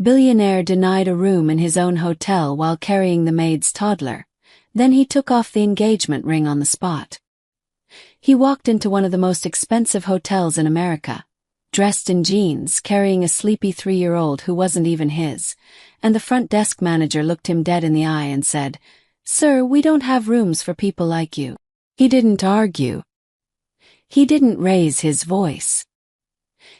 Billionaire denied a room in his own hotel while carrying the maid's toddler. Then he took off the engagement ring on the spot. He walked into one of the most expensive hotels in America, dressed in jeans, carrying a sleepy 3-year-old who wasn't even his, and the front desk manager looked him dead in the eye and said, "Sir, we don't have rooms for people like you." He didn't argue. He didn't raise his voice.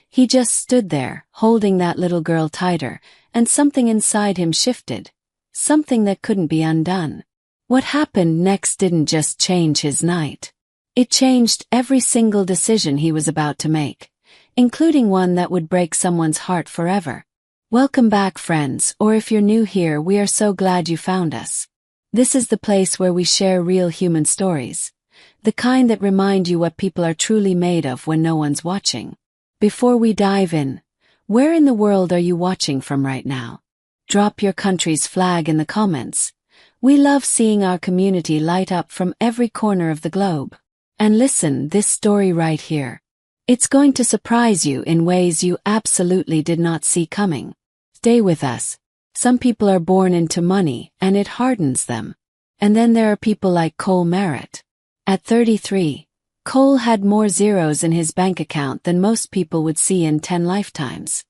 He just stood there, holding that little girl tighter, and something inside him shifted, something that couldn't be undone. What happened next didn't just change his night. It changed every single decision he was about to make, including one that would break someone's heart forever. Welcome back, friends, or if you're new here, we are so glad you found us. This is the place where we share real human stories, the kind that remind you what people are truly made of when no one's watching. Before we dive in, where in the world are you watching from right now? Drop your country's flag in the comments. We love seeing our community light up from every corner of the globe. And listen, this story right here. It's going to surprise you in ways you absolutely did not see coming. Stay with us. Some people are born into money, and it hardens them. And then there are people like Cole Merritt. At 33, Cole had more zeros in his bank account than most people would see in 10 lifetimes.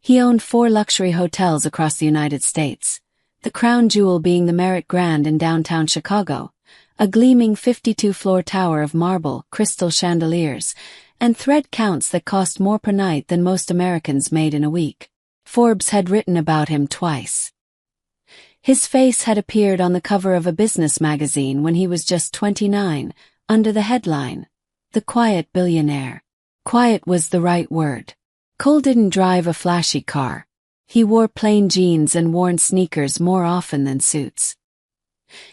He owned 4 luxury hotels across the United States, the crown jewel being the Merritt Grand in downtown Chicago, a gleaming 52-floor tower of marble, crystal chandeliers, and thread counts that cost more per night than most Americans made in a week. Forbes had written about him twice. His face had appeared on the cover of a business magazine when he was just 29, under the headline, "The Quiet Billionaire." Quiet was the right word. Cole didn't drive a flashy car. He wore plain jeans and worn sneakers more often than suits.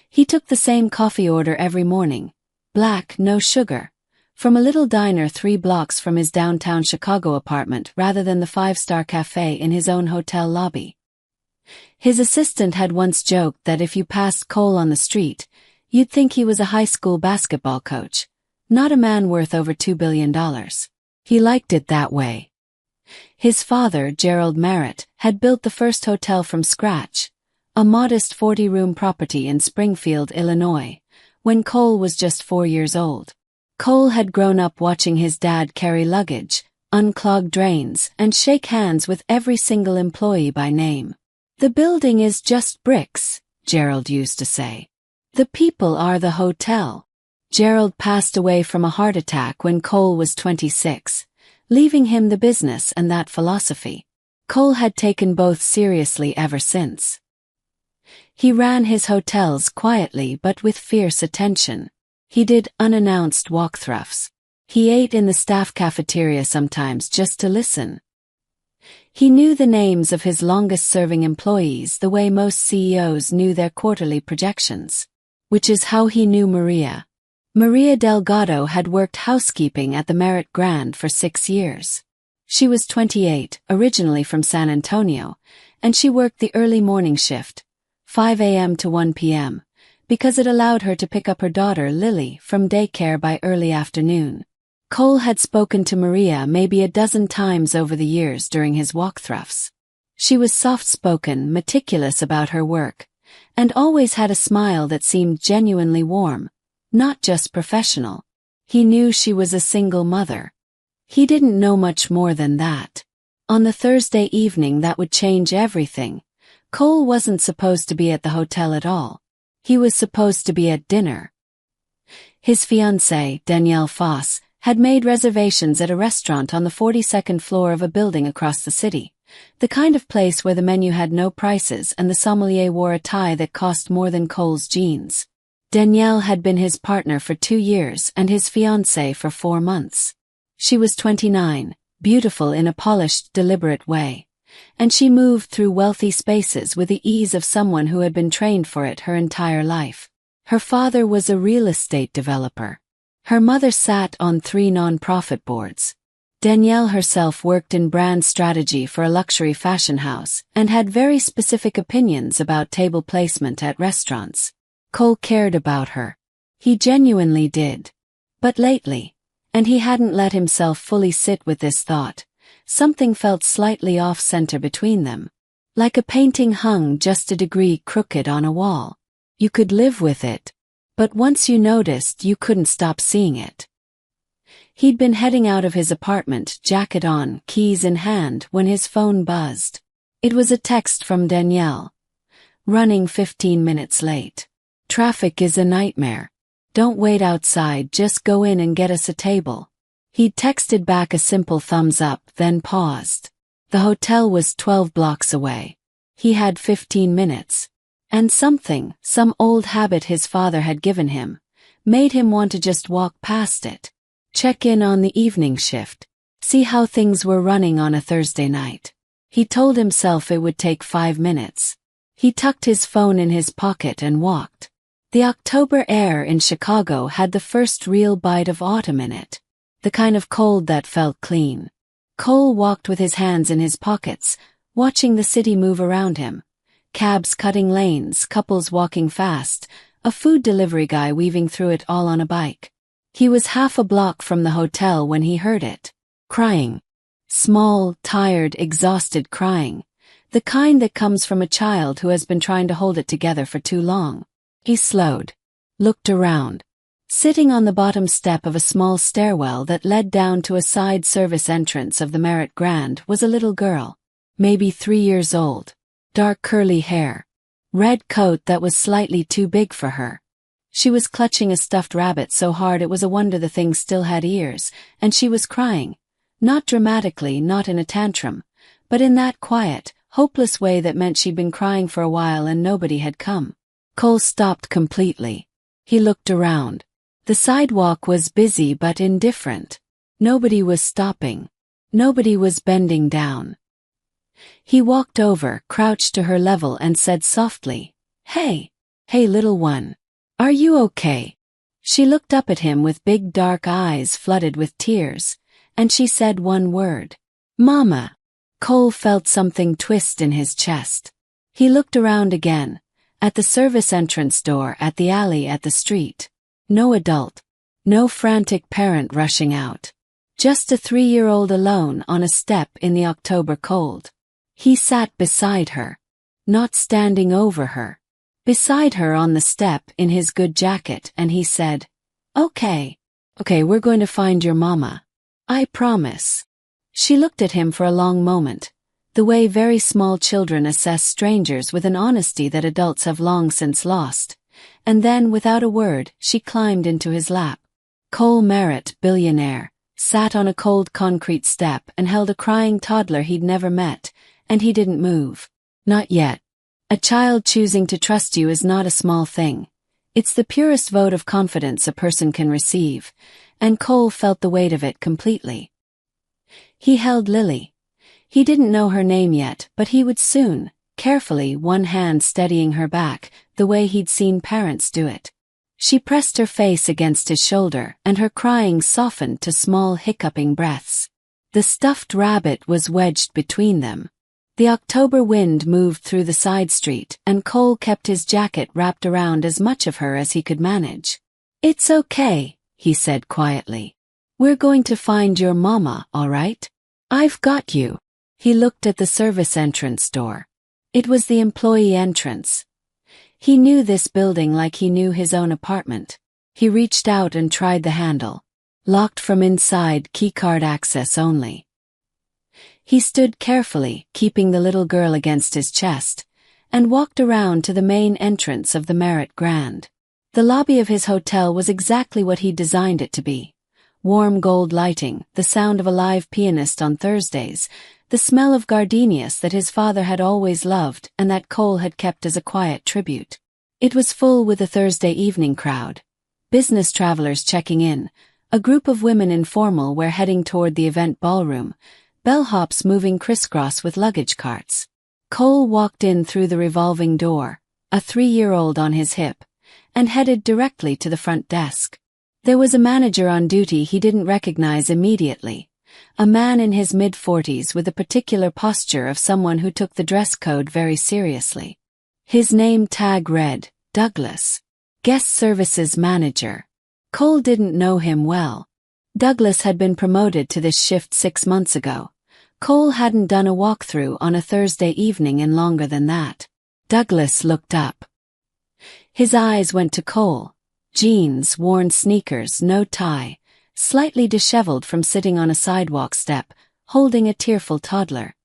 He took the same coffee order every morning, black, no sugar, from a little diner 3 blocks from his downtown Chicago apartment rather than the 5-star cafe in his own hotel lobby. His assistant had once joked that if you passed Cole on the street, you'd think he was a high school basketball coach, not a man worth over $2 billion. He liked it that way. His father, Gerald Merritt, had built the first hotel from scratch, a modest 40-room property in Springfield, Illinois, when Cole was just 4 years old. Cole had grown up watching his dad carry luggage, unclog drains, and shake hands with every single employee by name. "The building is just bricks," Gerald used to say. "The people are the hotel." Gerald passed away from a heart attack when Cole was 26, leaving him the business and that philosophy. Cole had taken both seriously ever since. He ran his hotels quietly but with fierce attention. He did unannounced walkthroughs. He ate in the staff cafeteria sometimes just to listen. He knew the names of his longest-serving employees the way most CEOs knew their quarterly projections. Which is how he knew Maria. Maria Delgado had worked housekeeping at the Merritt Grand for 6 years. She was 28, originally from San Antonio, and she worked the early morning shift, 5 a.m. to 1 p.m., because it allowed her to pick up her daughter Lily from daycare by early afternoon. Cole had spoken to Maria maybe a dozen times over the years during his walkthroughs. She was soft-spoken, meticulous about her work, and always had a smile that seemed genuinely warm, not just professional. He knew she was a single mother. He didn't know much more than that. On the Thursday evening that would change everything, Cole wasn't supposed to be at the hotel at all. He was supposed to be at dinner. His fiancée, Danielle Foss, had made reservations at a restaurant on the 42nd floor of a building across the city, the kind of place where the menu had no prices and the sommelier wore a tie that cost more than Cole's jeans. Danielle had been his partner for 2 years and his fiancée for 4 months. She was 29, beautiful in a polished, deliberate way, and she moved through wealthy spaces with the ease of someone who had been trained for it her entire life. Her father was a real estate developer. Her mother sat on 3 nonprofit boards. Danielle herself worked in brand strategy for a luxury fashion house and had very specific opinions about table placement at restaurants. Cole cared about her. He genuinely did. But lately, and he hadn't let himself fully sit with this thought, something felt slightly off-center between them. Like a painting hung just a degree crooked on a wall. You could live with it. But once you noticed, you couldn't stop seeing it. He'd been heading out of his apartment, jacket on, keys in hand, when his phone buzzed. It was a text from Danielle. Running 15 minutes late. Traffic is a nightmare. Don't wait outside, just go in and get us a table. He'd texted back a simple thumbs up, then paused. The hotel was 12 blocks away. He had 15 minutes. And some old habit his father had given him, made him want to just walk past it. Check in on the evening shift. See how things were running on a Thursday night. He told himself it would take 5 minutes. He tucked his phone in his pocket and walked. The October air in Chicago had the first real bite of autumn in it. The kind of cold that felt clean. Cole walked with his hands in his pockets, watching the city move around him. Cabs cutting lanes, couples walking fast, a food delivery guy weaving through it all on a bike. He was half a block from the hotel when he heard it. Crying. Small, tired, exhausted crying. The kind that comes from a child who has been trying to hold it together for too long. He slowed. Looked around. Sitting on the bottom step of a small stairwell that led down to a side service entrance of the Marriott Grand was a little girl. Maybe 3 years old. Dark curly hair. Red coat that was slightly too big for her. She was clutching a stuffed rabbit so hard it was a wonder the thing still had ears, and she was crying. Not dramatically, not in a tantrum, but in that quiet, hopeless way that meant she'd been crying for a while and nobody had come. Cole stopped completely. He looked around. The sidewalk was busy but indifferent. Nobody was stopping. Nobody was bending down. He walked over, crouched to her level and said softly, "Hey, little one. Are you okay?" She looked up at him with big dark eyes flooded with tears, and she said one word, "Mama." Cole felt something twist in his chest. He looked around again, at the service entrance door, at the alley, at the street. No adult. No frantic parent rushing out. Just a 3-year-old alone on a step in the October cold. He sat beside her. Not standing over her. Beside her on the step in his good jacket, and he said, Okay, we're going to find your mama. I promise." She looked at him for a long moment, the way very small children assess strangers with an honesty that adults have long since lost, and then, without a word, she climbed into his lap. Cole Merritt, billionaire, sat on a cold concrete step and held a crying toddler he'd never met, and he didn't move. Not yet. A child choosing to trust you is not a small thing. It's the purest vote of confidence a person can receive, and Cole felt the weight of it completely. He held Lily. He didn't know her name yet, but he would soon, carefully, one hand steadying her back, the way he'd seen parents do it. She pressed her face against his shoulder, and her crying softened to small hiccuping breaths. The stuffed rabbit was wedged between them. The October wind moved through the side street, and Cole kept his jacket wrapped around as much of her as he could manage. "It's okay," he said quietly. "We're going to find your mama, all right? I've got you." He looked at the service entrance door. It was the employee entrance. He knew this building like he knew his own apartment. He reached out and tried the handle. Locked from inside, keycard access only. He stood carefully, keeping the little girl against his chest, and walked around to the main entrance of the Marriott Grand. The lobby of his hotel was exactly what he'd designed it to be. Warm gold lighting, the sound of a live pianist on Thursdays, the smell of gardenias that his father had always loved and that Cole had kept as a quiet tribute. It was full with a Thursday evening crowd. Business travelers checking in, a group of women in formal wear heading toward the event ballroom, bellhops moving crisscross with luggage carts. Cole walked in through the revolving door, a 3-year-old on his hip, and headed directly to the front desk. There was a manager on duty he didn't recognize immediately, a man in his mid-40s with a particular posture of someone who took the dress code very seriously. His name tag read, Douglas. Guest Services Manager. Cole didn't know him well. Douglas had been promoted to this shift 6 months ago, Cole hadn't done a walkthrough on a Thursday evening in longer than that. Douglas looked up. His eyes went to Cole. Jeans, worn sneakers, no tie, slightly disheveled from sitting on a sidewalk step, holding a tearful toddler.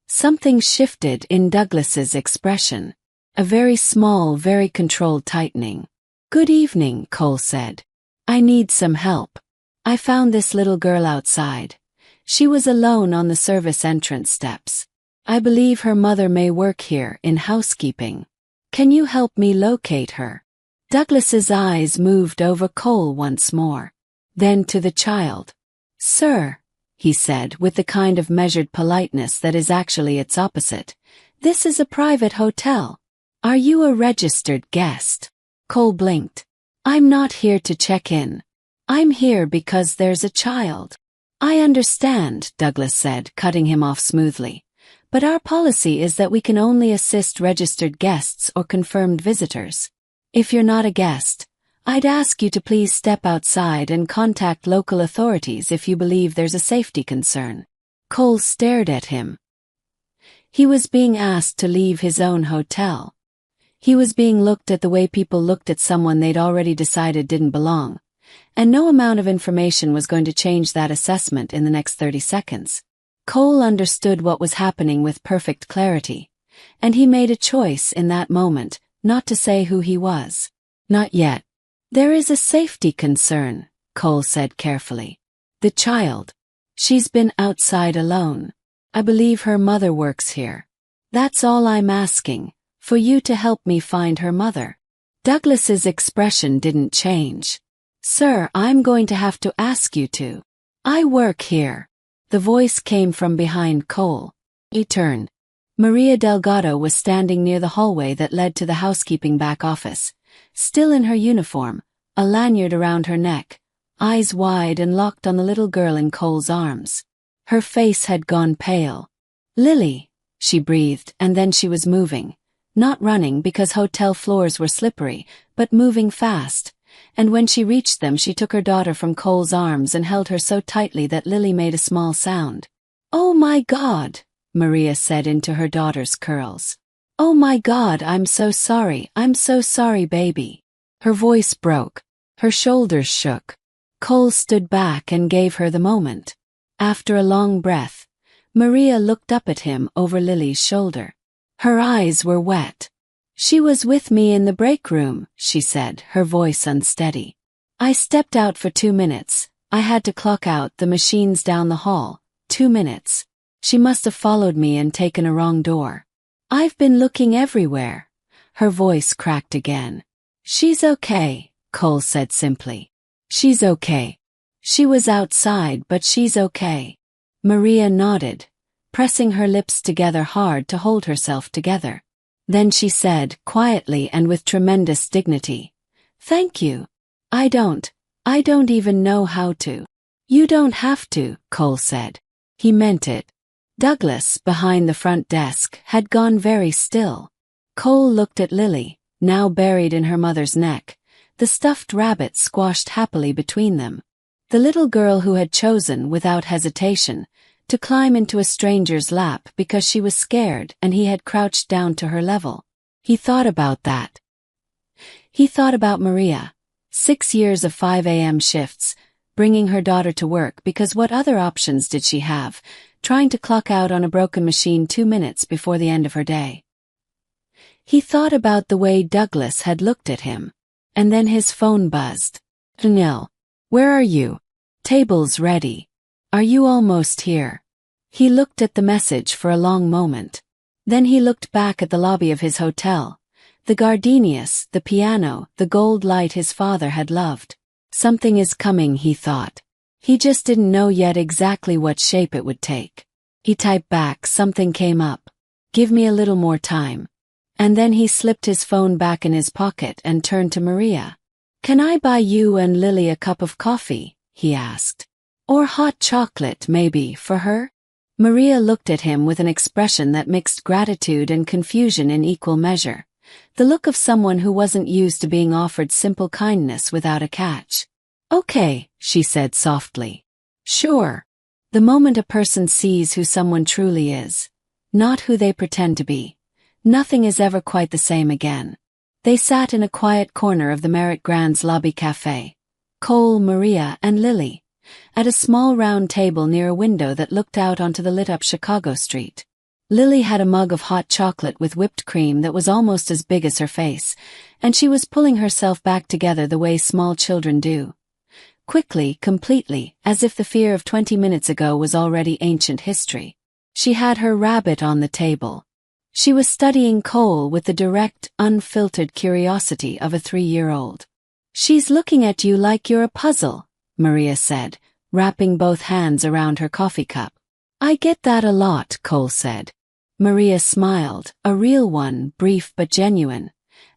Something shifted in Douglas's expression. A very small, very controlled tightening. "Good evening," Cole said. "I need some help. I found this little girl outside. She was alone on the service entrance steps. I believe her mother may work here in housekeeping. Can you help me locate her?" Douglas's eyes moved over Cole once more. Then to the child. "Sir," he said with the kind of measured politeness that is actually its opposite, "this is a private hotel. Are you a registered guest?" Cole blinked. "I'm not here to check in. I'm here because there's a child." "I understand," Douglas said, cutting him off smoothly. "But our policy is that we can only assist registered guests or confirmed visitors. If you're not a guest, I'd ask you to please step outside and contact local authorities if you believe there's a safety concern." Cole stared at him. He was being asked to leave his own hotel. He was being looked at the way people looked at someone they'd already decided didn't belong, and no amount of information was going to change that assessment in the next 30 seconds. Cole understood what was happening with perfect clarity, and he made a choice in that moment not to say who he was. "Not yet. There is a safety concern," Cole said carefully. "The child. She's been outside alone. I believe her mother works here. That's all I'm asking, for you to help me find her mother." Douglas's expression didn't change. "Sir, I'm going to have to ask you to. I work here." The voice came from behind Cole. He turned. Maria Delgado was standing near the hallway that led to the housekeeping back office, still in her uniform, a lanyard around her neck, eyes wide and locked on the little girl in Cole's arms. Her face had gone pale. "Lily," she breathed, and then she was moving. Not running because hotel floors were slippery, but moving fast. And when she reached them, she took her daughter from Cole's arms and held her so tightly that Lily made a small sound. "Oh my God," Maria said into her daughter's curls. "Oh my God, I'm so sorry baby." Her voice broke. Her shoulders shook. Cole stood back and gave her the moment. After a long breath, Maria looked up at him over Lily's shoulder. Her eyes were wet. "She was with me in the break room," she said, her voice unsteady. "I stepped out for 2 minutes. I had to clock out, the machine's down the hall. 2 minutes. She must have followed me and taken a wrong door. I've been looking everywhere." Her voice cracked again. "She's okay," Cole said simply. "She's okay. She was outside, but she's okay." Maria nodded, pressing her lips together hard to hold herself together. Then she said, quietly and with tremendous dignity, "Thank you. I don't even know how to." "You don't have to," Cole said. He meant it. Douglas, behind the front desk, had gone very still. Cole looked at Lily, now buried in her mother's neck, the stuffed rabbit squashed happily between them. The little girl who had chosen, without hesitation, to climb into a stranger's lap because she was scared and he had crouched down to her level. He thought about that. He thought about Maria. 6 years of 5 a.m. shifts, bringing her daughter to work because what other options did she have, trying to clock out on a broken machine 2 minutes before the end of her day. He thought about the way Douglas had looked at him. And then his phone buzzed. "Nil. Where are you? Table's ready. Are you almost here?" He looked at the message for a long moment. Then he looked back at the lobby of his hotel. The gardenias, the piano, the gold light his father had loved. Something is coming, he thought. He just didn't know yet exactly what shape it would take. He typed back, something came up. "Give me a little more time." And then he slipped his phone back in his pocket and turned to Maria. "Can I buy you and Lily a cup of coffee?" he asked. "Or hot chocolate, maybe, for her?" Maria looked at him with an expression that mixed gratitude and confusion in equal measure. The look of someone who wasn't used to being offered simple kindness without a catch. "Okay," she said softly. "Sure." The moment a person sees who someone truly is, not who they pretend to be, nothing is ever quite the same again. They sat in a quiet corner of the Merritt Grand's lobby cafe, Cole, Maria, and Lily, at a small round table near a window that looked out onto the lit-up Chicago street. Lily had a mug of hot chocolate with whipped cream that was almost as big as her face, and she was pulling herself back together the way small children do. Quickly, completely, as if the fear of 20 minutes ago was already ancient history. She had her rabbit on the table. She was studying Cole with the direct, unfiltered curiosity of a 3-year-old. "She's looking at you like you're a puzzle," Maria said, wrapping both hands around her coffee cup. "I get that a lot," Cole said. Maria smiled, a real one, brief but genuine,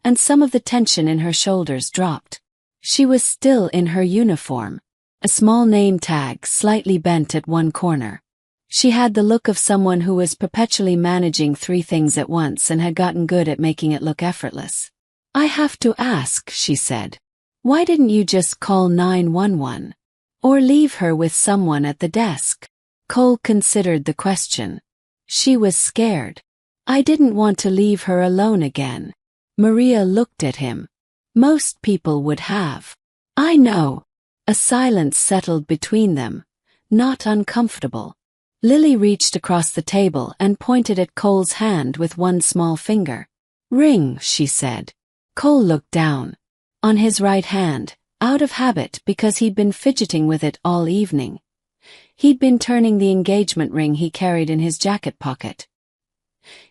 and some of the tension in her shoulders dropped. She was still in her uniform, a small name tag slightly bent at one corner. She had the look of someone who was perpetually managing 3 things at once and had gotten good at making it look effortless. "I have to ask," she said. "Why didn't you just call 911? Or leave her with someone at the desk?" Cole considered the question. She was scared. "I didn't want to leave her alone again." Maria looked at him. "Most people would have." "I know." A silence settled between them, not uncomfortable. Lily reached across the table and pointed at Cole's hand with one small finger. "Ring," she said. Cole looked down. On his right hand, out of habit because he'd been fidgeting with it all evening. He'd been turning the engagement ring he carried in his jacket pocket.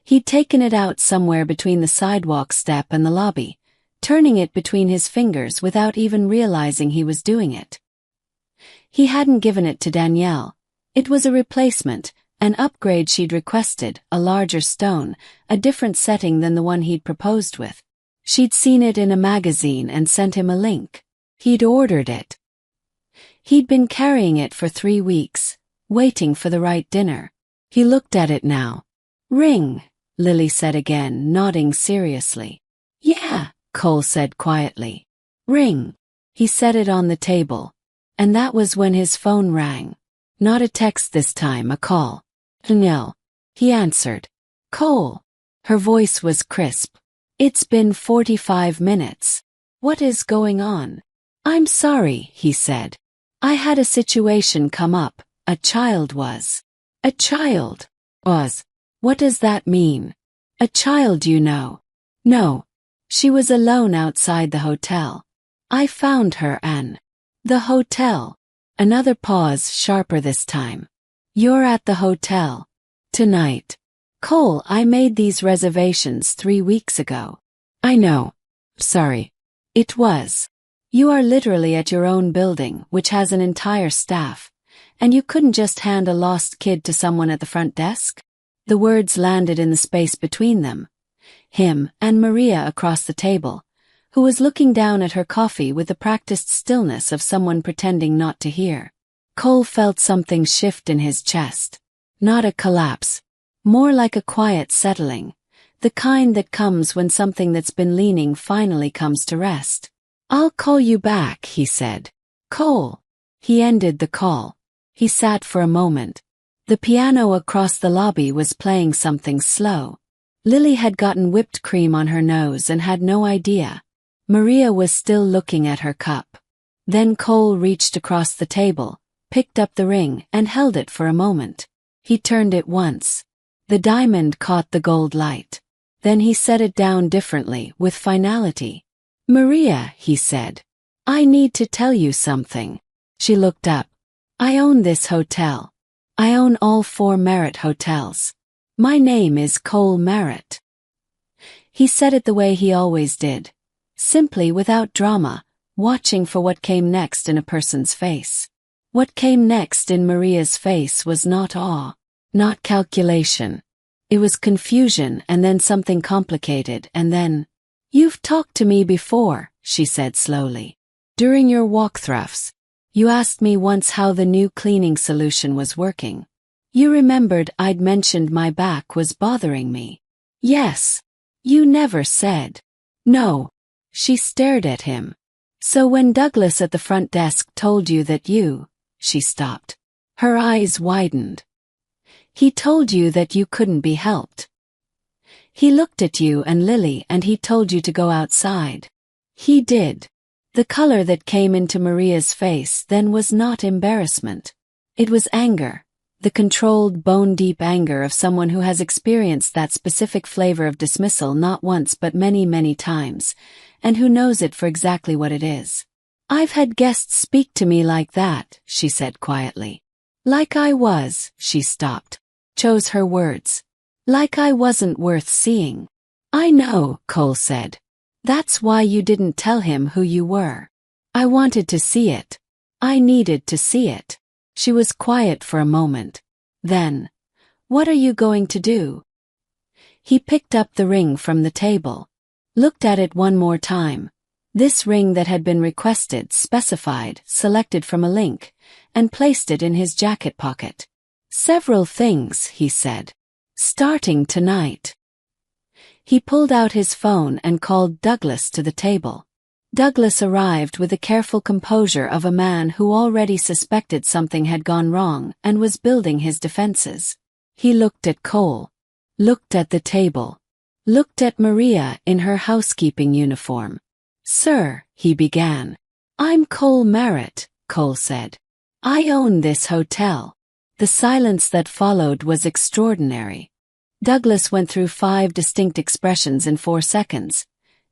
He'd taken it out somewhere between the sidewalk step and the lobby, turning it between his fingers without even realizing he was doing it. He hadn't given it to Danielle. It was a replacement, an upgrade she'd requested, a larger stone, a different setting than the one he'd proposed with. She'd seen it in a magazine and sent him a link. He'd ordered it. He'd been carrying it for 3 weeks, waiting for the right dinner. He looked at it now. "Ring," Lily said again, nodding seriously. "Yeah," Cole said quietly. "Ring." He set it on the table. And that was when his phone rang. Not a text this time, a call. "Danielle." He answered. "Cole." Her voice was crisp. "It's been 45 minutes. What is going on?" "I'm sorry," he said. "I had a situation come up. A child was." "A child was? What does that mean?" "A child, you know." "No." "She was alone outside the hotel. I found her the hotel." Another pause, sharper this time. "You're at the hotel tonight." "Cole, I made these reservations 3 weeks ago." "I know. Sorry." "It was. You are literally at your own building, which has an entire staff, and you couldn't just hand a lost kid to someone at the front desk?" The words landed in the space between them. Him and Maria across the table, who was looking down at her coffee with the practiced stillness of someone pretending not to hear. Cole felt something shift in his chest. Not a collapse. More like a quiet settling. The kind that comes when something that's been leaning finally comes to rest. "I'll call you back," he said. "Cole." He ended the call. He sat for a moment. The piano across the lobby was playing something slow. Lily had gotten whipped cream on her nose and had no idea. Maria was still looking at her cup. Then Cole reached across the table, picked up the ring, and held it for a moment. He turned it once. The diamond caught the gold light. Then he set it down differently, with finality. "Maria," he said, "I need to tell you something." She looked up. "I own this hotel. I own all 4 Merritt hotels. My name is Cole Merritt." He said it the way he always did. Simply, without drama, watching for what came next in a person's face. What came next in Maria's face was not awe, not calculation. It was confusion and then something complicated and then, "You've talked to me before," she said slowly. "During your walkthroughs. You asked me once how the new cleaning solution was working. You remembered I'd mentioned my back was bothering me." "Yes." "You never said." "No." She stared at him. "So when Douglas at the front desk told you that she stopped. Her eyes widened. He told you that you couldn't be helped. He looked at you and Lily and he told you to go outside. He did. The color that came into Maria's face then was not embarrassment. It was anger, the controlled, bone-deep anger of someone who has experienced that specific flavor of dismissal not once but many, many times, and who knows it for exactly what it is. I've had guests speak to me like that, she said quietly. Like I was, she stopped. Chose her words. Like I wasn't worth seeing. I know, Cole said. That's why you didn't tell him who you were. I wanted to see it. I needed to see it. She was quiet for a moment. Then, what are you going to do? He picked up the ring from the table. Looked at it one more time. This ring that had been requested, specified, selected from a link, and placed it in his jacket pocket. Several things, he said. Starting tonight. He pulled out his phone and called Douglas to the table. Douglas arrived with the careful composure of a man who already suspected something had gone wrong and was building his defenses. He looked at Cole. Looked at the table. Looked at Maria in her housekeeping uniform. Sir, he began. I'm Cole Merritt, Cole said. I own this hotel. The silence that followed was extraordinary. Douglas went through 5 distinct expressions in 4 seconds.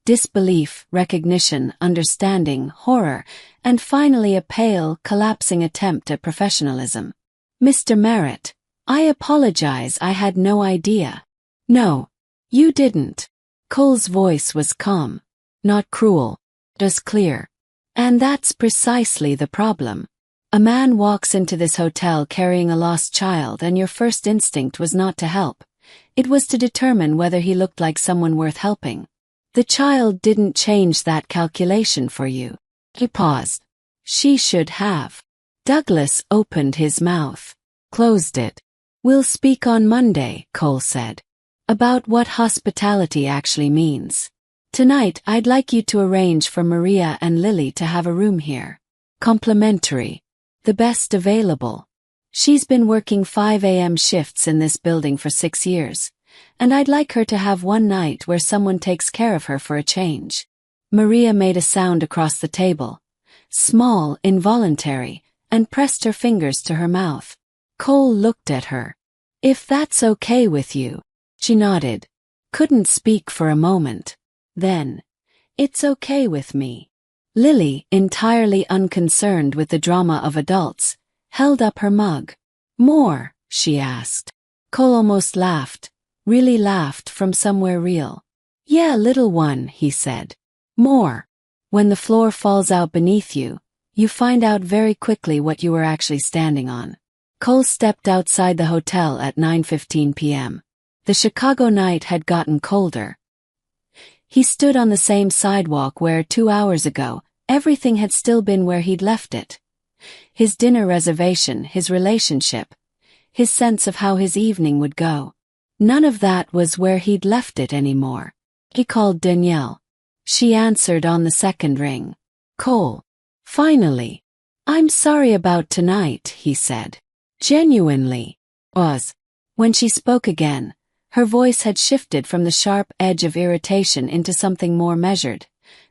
Disbelief, recognition, understanding, horror, and finally a pale, collapsing attempt at professionalism. Mr. Merritt, I apologize, I had no idea. No, you didn't. Cole's voice was calm. Not cruel. Just clear. And that's precisely the problem. A man walks into this hotel carrying a lost child and your first instinct was not to help. It was to determine whether he looked like someone worth helping. The child didn't change that calculation for you. He paused. She should have. Douglas opened his mouth. Closed it. We'll speak on Monday, Cole said. About what hospitality actually means. Tonight I'd like you to arrange for Maria and Lily to have a room here. Complimentary. The best available. She's been working 5 a.m. shifts in this building for 6 years, and I'd like her to have one night where someone takes care of her for a change. Maria made a sound across the table. Small, involuntary, and pressed her fingers to her mouth. Cole looked at her. If that's okay with you. She nodded. Couldn't speak for a moment. Then, it's okay with me. Lily, entirely unconcerned with the drama of adults, held up her mug. More, she asked. Cole almost laughed. Really laughed from somewhere real. Yeah, little one, he said. More. When the floor falls out beneath you, you find out very quickly what you were actually standing on. Cole stepped outside the hotel at 9:15 p.m. The Chicago night had gotten colder. He stood on the same sidewalk where 2 hours ago, everything had still been where he'd left it. His dinner reservation, his relationship, his sense of how his evening would go. None of that was where he'd left it anymore. He called Danielle. She answered on the second ring. Cole. Finally. I'm sorry about tonight, he said. Genuinely. When she spoke again, her voice had shifted from the sharp edge of irritation into something more measured,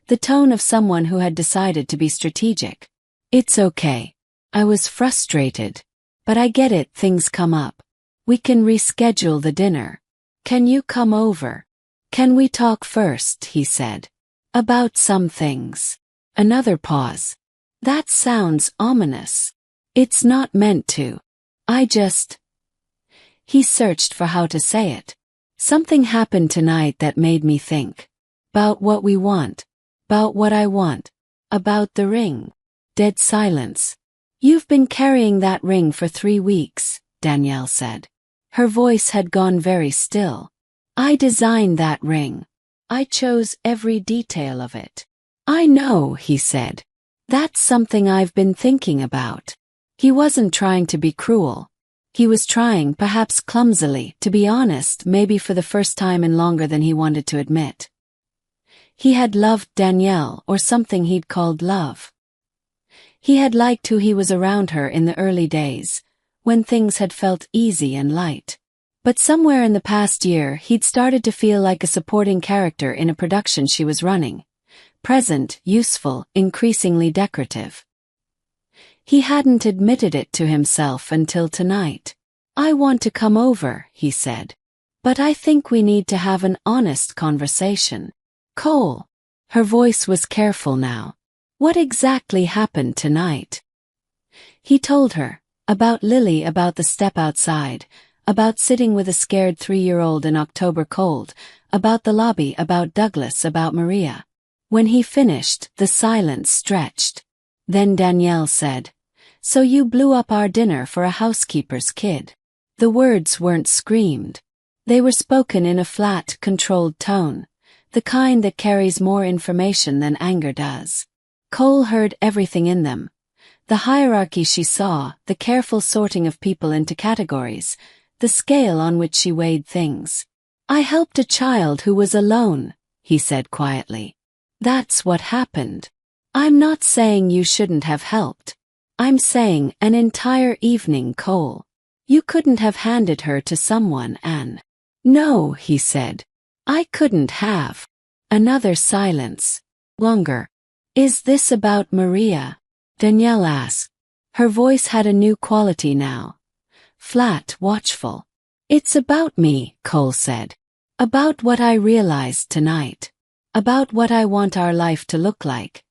the tone of someone who had decided to be strategic. It's okay. I was frustrated. But I get it, things come up. We can reschedule the dinner. Can you come over? Can we talk first, he said. About some things. Another pause. That sounds ominous. It's not meant to. He searched for how to say it. Something happened tonight that made me think. About what we want. About what I want. About the ring. Dead silence. You've been carrying that ring for 3 weeks, Danielle said. Her voice had gone very still. I designed that ring. I chose every detail of it. I know, he said. That's something I've been thinking about. He wasn't trying to be cruel. He was trying, perhaps clumsily, to be honest, maybe for the first time in longer than he wanted to admit. He had loved Danielle, or something he'd called love. He had liked who he was around her in the early days, when things had felt easy and light. But somewhere in the past year he'd started to feel like a supporting character in a production she was running. Present, useful, increasingly decorative. He hadn't admitted it to himself until tonight. "I want to come over," he said. "But I think we need to have an honest conversation." "Cole." Her voice was careful now. "What exactly happened tonight?" He told her. About Lily, about the step outside, about sitting with a scared 3-year-old in October cold, about the lobby, about Douglas, about Maria. When he finished, the silence stretched. Then Danielle said, "So you blew up our dinner for a housekeeper's kid." The words weren't screamed. They were spoken in a flat, controlled tone, the kind that carries more information than anger does. Cole heard everything in them. The hierarchy she saw, the careful sorting of people into categories, the scale on which she weighed things. "I helped a child who was alone," he said quietly. "That's what happened. I'm not saying you shouldn't have helped. I'm saying an entire evening, Cole. You couldn't have handed her to someone, Anne." "No," he said. "I couldn't have." Another silence. Longer. "Is this about Maria?" Danielle asked. Her voice had a new quality now. Flat, watchful. "It's about me," Cole said. "About what I realized tonight. About what I want our life to look like.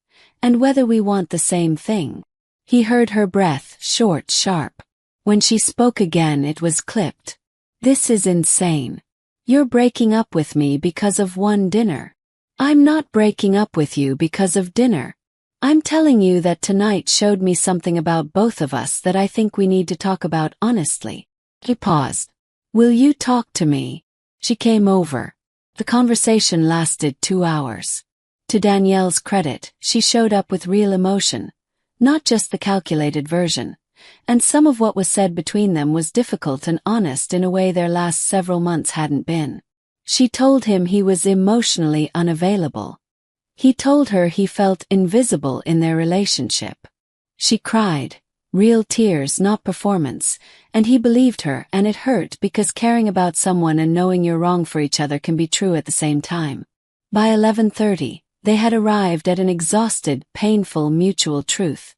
And whether we want the same thing." He heard her breath, short, sharp. When she spoke again it was clipped. "This is insane. You're breaking up with me because of one dinner." "I'm not breaking up with you because of dinner. I'm telling you that tonight showed me something about both of us that I think we need to talk about honestly." He paused. "Will you talk to me?" She came over. The conversation lasted 2 hours. To Danielle's credit, she showed up with real emotion, not just the calculated version, and some of what was said between them was difficult and honest in a way their last several months hadn't been. She told him he was emotionally unavailable. He told her he felt invisible in their relationship. She cried, real tears, not performance, and he believed her, and it hurt because caring about someone and knowing you're wrong for each other can be true at the same time. By 11:30, they had arrived at an exhausted, painful mutual truth.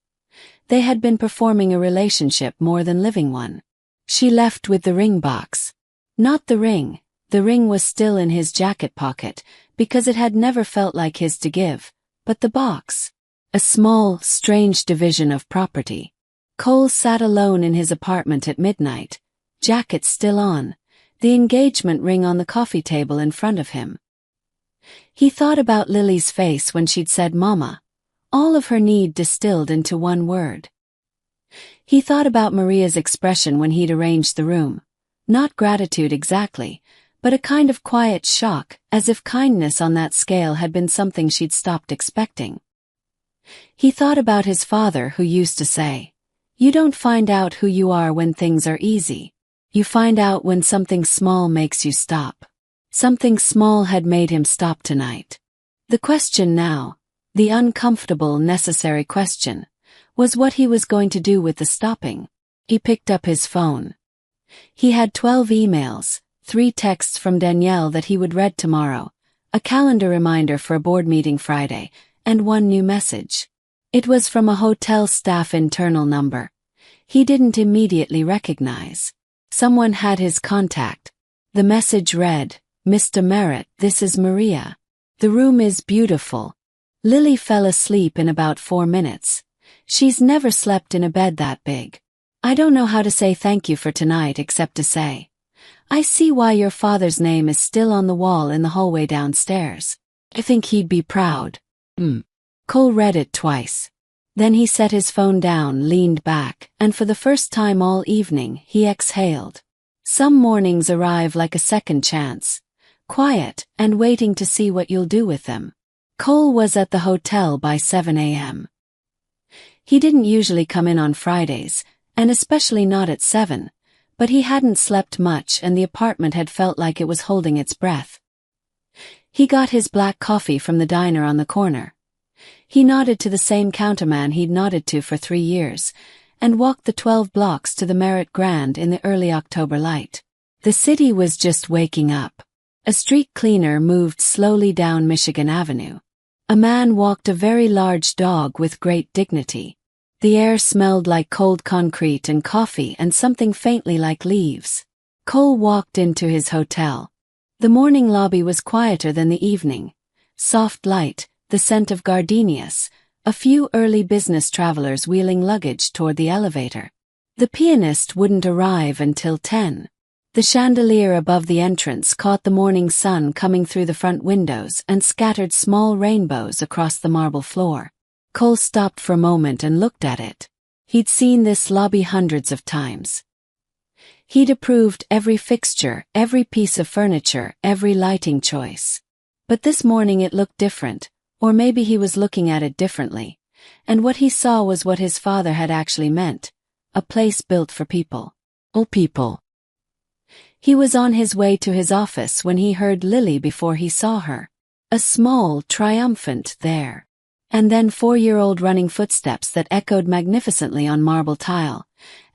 They had been performing a relationship more than living one. She left with the ring box. Not the ring. The ring was still in his jacket pocket, because it had never felt like his to give, but the box. A small, strange division of property. Cole sat alone in his apartment at midnight, jacket still on, the engagement ring on the coffee table in front of him. He thought about Lily's face when she'd said "Mama," all of her need distilled into one word. He thought about Maria's expression when he'd arranged the room, not gratitude exactly, but a kind of quiet shock, as if kindness on that scale had been something she'd stopped expecting. He thought about his father who used to say, "You don't find out who you are when things are easy. You find out when something small makes you stop." Something small had made him stop tonight. The question now, the uncomfortable, necessary question, was what he was going to do with the stopping. He picked up his phone. He had 12 emails, 3 texts from Danielle that he would read tomorrow, a calendar reminder for a board meeting Friday, and 1 new message. It was from a hotel staff internal number. He didn't immediately recognize. Someone had his contact. The message read, "Mr. Merritt, this is Maria. The room is beautiful. Lily fell asleep in about 4 minutes. She's never slept in a bed that big. I don't know how to say thank you for tonight except to say, I see why your father's name is still on the wall in the hallway downstairs. I think he'd be proud." Cole read it twice. Then he set his phone down, leaned back, and for the first time all evening, he exhaled. Some mornings arrive like a second chance. Quiet, and waiting to see what you'll do with them. Cole was at the hotel by 7 a.m. He didn't usually come in on Fridays, and especially not at 7, but he hadn't slept much and the apartment had felt like it was holding its breath. He got his black coffee from the diner on the corner. He nodded to the same counterman he'd nodded to for 3 years, and walked the 12 blocks to the Merritt Grand in the early October light. The city was just waking up. A street cleaner moved slowly down Michigan Avenue. A man walked a very large dog with great dignity. The air smelled like cold concrete and coffee and something faintly like leaves. Cole walked into his hotel. The morning lobby was quieter than the evening. Soft light, the scent of gardenias, a few early business travelers wheeling luggage toward the elevator. The pianist wouldn't arrive until 10. The chandelier above the entrance caught the morning sun coming through the front windows and scattered small rainbows across the marble floor. Cole stopped for a moment and looked at it. He'd seen this lobby hundreds of times. He'd approved every fixture, every piece of furniture, every lighting choice. But this morning it looked different, or maybe he was looking at it differently, and what he saw was what his father had actually meant, a place built for people. All people. He was on his way to his office when he heard Lily before he saw her. A small, triumphant there. And then 4-year-old running footsteps that echoed magnificently on marble tile.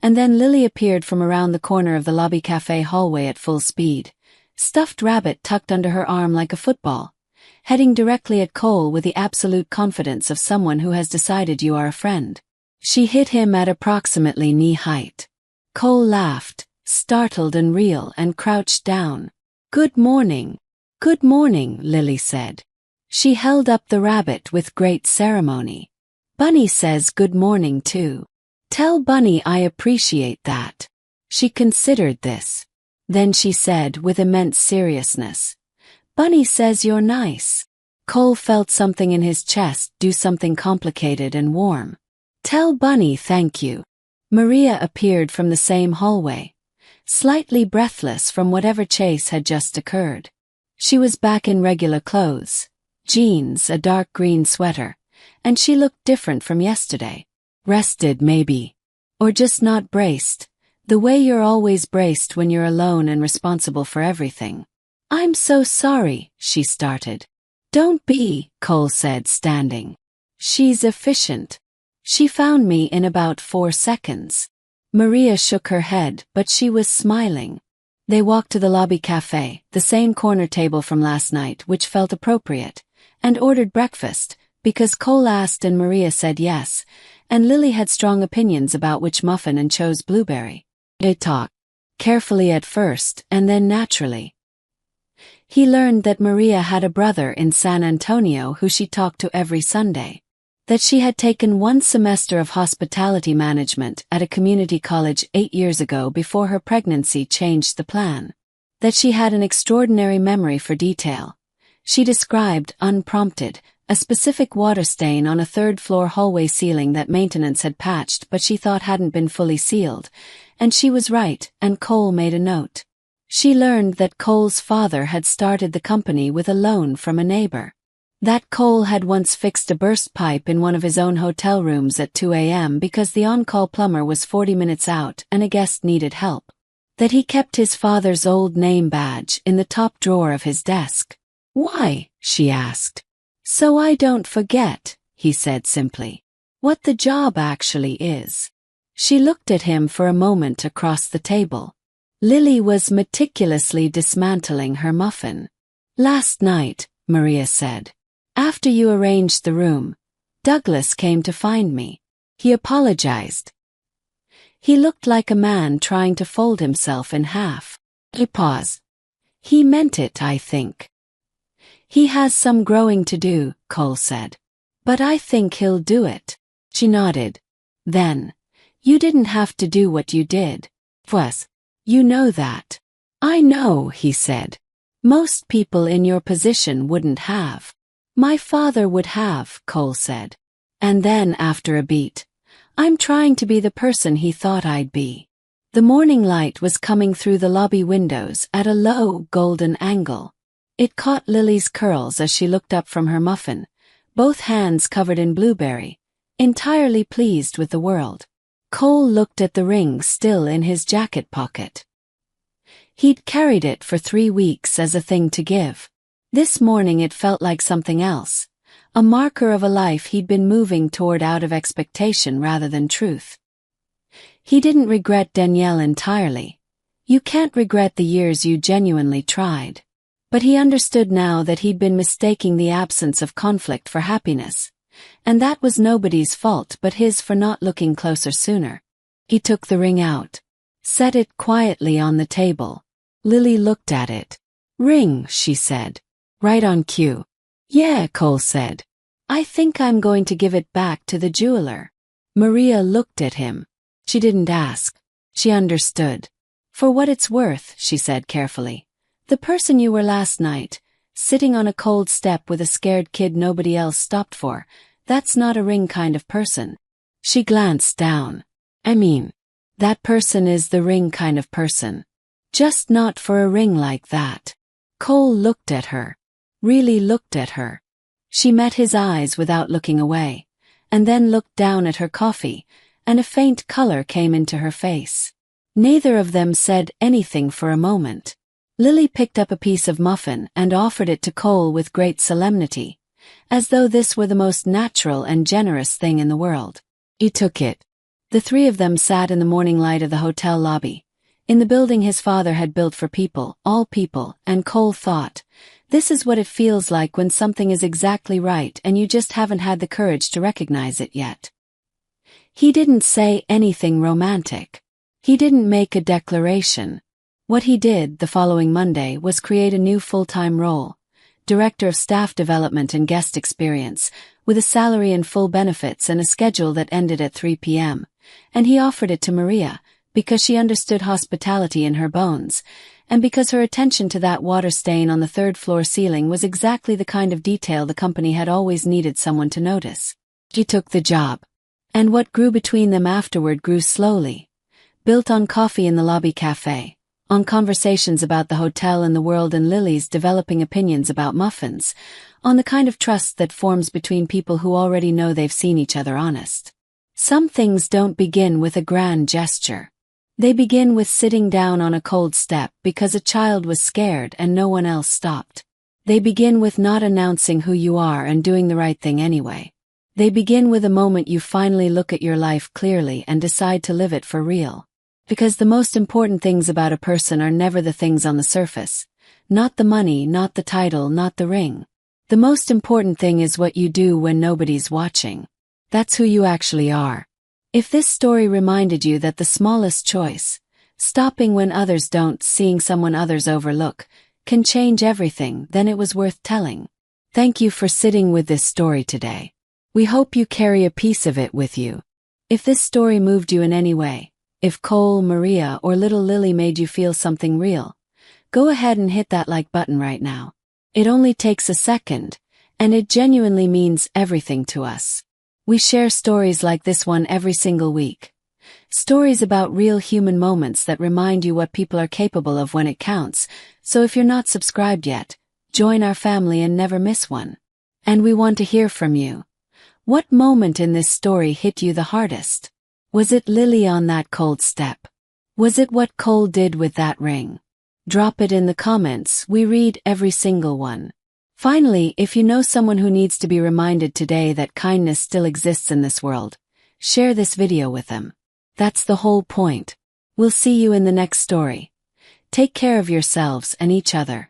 And then Lily appeared from around the corner of the lobby cafe hallway at full speed. Stuffed rabbit tucked under her arm like a football. Heading directly at Cole with the absolute confidence of someone who has decided you are a friend. She hit him at approximately knee height. Cole laughed, startled and real, and crouched down. "Good morning." "Good morning," Lily said. She held up the rabbit with great ceremony. "Bunny says good morning too. Tell Bunny I appreciate that." She considered this. Then she said with immense seriousness, "Bunny says you're nice." Cole felt something in his chest do something complicated and warm. "Tell Bunny thank you." Maria appeared from the same hallway, slightly breathless from whatever chase had just occurred. She was back in regular clothes. Jeans, a dark green sweater, and she looked different from yesterday. Rested maybe. Or just not braced, the way you're always braced when you're alone and responsible for everything. "I'm so sorry," she started. "Don't be," Cole said, standing. "She's efficient. She found me in about 4 seconds. Maria shook her head, but she was smiling. They walked to the lobby cafe, the same corner table from last night, which felt appropriate, and ordered breakfast, because Cole asked and Maria said yes, and Lily had strong opinions about which muffin and chose blueberry. They talked, carefully at first, and then naturally. He learned that Maria had a brother in San Antonio who she talked to every Sunday. That she had taken 1 semester of hospitality management at a community college 8 years ago before her pregnancy changed the plan. That she had an extraordinary memory for detail. She described, unprompted, a specific water stain on a 3rd-floor hallway ceiling that maintenance had patched but she thought hadn't been fully sealed, and she was right, and Cole made a note. She learned that Cole's father had started the company with a loan from a neighbor. That Cole had once fixed a burst pipe in one of his own hotel rooms at 2 a.m. because the on-call plumber was 40 minutes out and a guest needed help. That he kept his father's old name badge in the top drawer of his desk. "Why?" she asked. "So I don't forget," he said simply. "What the job actually is." She looked at him for a moment across the table. Lily was meticulously dismantling her muffin. "Last night," Maria said, "after you arranged the room, Douglas came to find me. He apologized. He looked like a man trying to fold himself in half." He paused. "He meant it, I think." "He has some growing to do," Cole said. "But I think he'll do it." She nodded. Then, "You didn't have to do what you did. Plus, you know that." "I know," he said. "Most people in your position wouldn't have." "My father would have," Cole said. And then, after a beat, "I'm trying to be the person he thought I'd be." The morning light was coming through the lobby windows at a low, golden angle. It caught Lily's curls as she looked up from her muffin, both hands covered in blueberry, entirely pleased with the world. Cole looked at the ring still in his jacket pocket. He'd carried it for 3 weeks as a thing to give. This morning it felt like something else, a marker of a life he'd been moving toward out of expectation rather than truth. He didn't regret Danielle entirely. You can't regret the years you genuinely tried. But he understood now that he'd been mistaking the absence of conflict for happiness. And that was nobody's fault but his for not looking closer sooner. He took the ring out. Set it quietly on the table. Lily looked at it. "Ring," she said. "Right on cue." "Yeah," Cole said. "I think I'm going to give it back to the jeweler." Maria looked at him. She didn't ask. She understood. "For what it's worth," she said carefully. "The person you were last night, sitting on a cold step with a scared kid nobody else stopped for, that's not a ring kind of person." She glanced down. "I mean, that person is the ring kind of person. Just not for a ring like that." Cole looked at her. Really looked at her. She met his eyes without looking away, and then looked down at her coffee, and a faint color came into her face. Neither of them said anything for a moment. Lily picked up a piece of muffin and offered it to Cole with great solemnity, as though this were the most natural and generous thing in the world. He took it. The three of them sat in the morning light of the hotel lobby, in the building his father had built for people, all people, and Cole thought, this is what it feels like when something is exactly right and you just haven't had the courage to recognize it yet. He didn't say anything romantic. He didn't make a declaration. What he did the following Monday was create a new full-time role, Director of Staff Development and Guest Experience, with a salary and full benefits and a schedule that ended at 3 p.m., and he offered it to Maria, because she understood hospitality in her bones, and because her attention to that water stain on the third-floor ceiling was exactly the kind of detail the company had always needed someone to notice. She took the job. And what grew between them afterward grew slowly. Built on coffee in the lobby cafe, on conversations about the hotel and the world and Lily's developing opinions about muffins, on the kind of trust that forms between people who already know they've seen each other honest. Some things don't begin with a grand gesture. They begin with sitting down on a cold step because a child was scared and no one else stopped. They begin with not announcing who you are and doing the right thing anyway. They begin with a moment you finally look at your life clearly and decide to live it for real. Because the most important things about a person are never the things on the surface. Not the money, not the title, not the ring. The most important thing is what you do when nobody's watching. That's who you actually are. If this story reminded you that the smallest choice, stopping when others don't, seeing someone others overlook, can change everything, then it was worth telling. Thank you for sitting with this story today. We hope you carry a piece of it with you. If this story moved you in any way, if Cole, Maria, or little Lily made you feel something real, go ahead and hit that like button right now. It only takes a second, and it genuinely means everything to us. We share stories like this one every single week. Stories about real human moments that remind you what people are capable of when it counts, so if you're not subscribed yet, join our family and never miss one. And we want to hear from you. What moment in this story hit you the hardest? Was it Lily on that cold step? Was it what Cole did with that ring? Drop it in the comments, we read every single one. Finally, if you know someone who needs to be reminded today that kindness still exists in this world, share this video with them. That's the whole point. We'll see you in the next story. Take care of yourselves and each other.